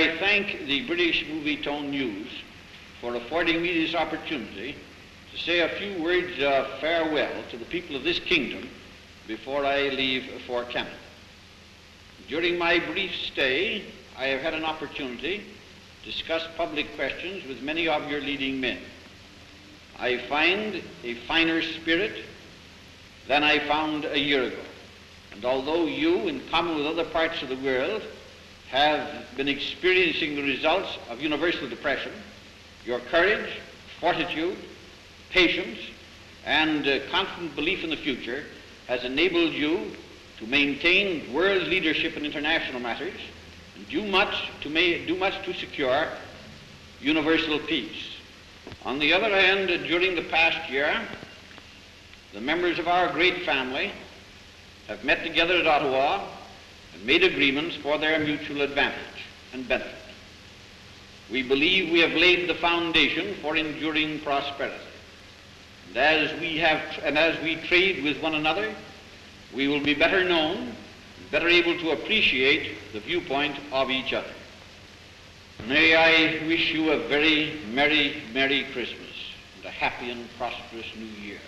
I thank the British Movietone News for affording me this opportunity to say a few words of farewell to the people of this kingdom before I leave for Canada. During my brief stay, I have had an opportunity to discuss public questions with many of your leading men. I find a finer spirit than I found a year ago. And although you, in common with other parts of the world, have been experiencing the results of universal depression, your courage, fortitude, patience, and confident belief in the future has enabled you to maintain world leadership in international matters and do much to secure universal peace. On the other hand, during the past year, the members of our great family have met together at Ottawa and made agreements for their mutual advantage and benefit. We believe we have laid the foundation for enduring prosperity. And as we trade with one another, we will be better known, better able to appreciate the viewpoint of each other. May I wish you a very merry, merry Christmas and a happy and prosperous New Year.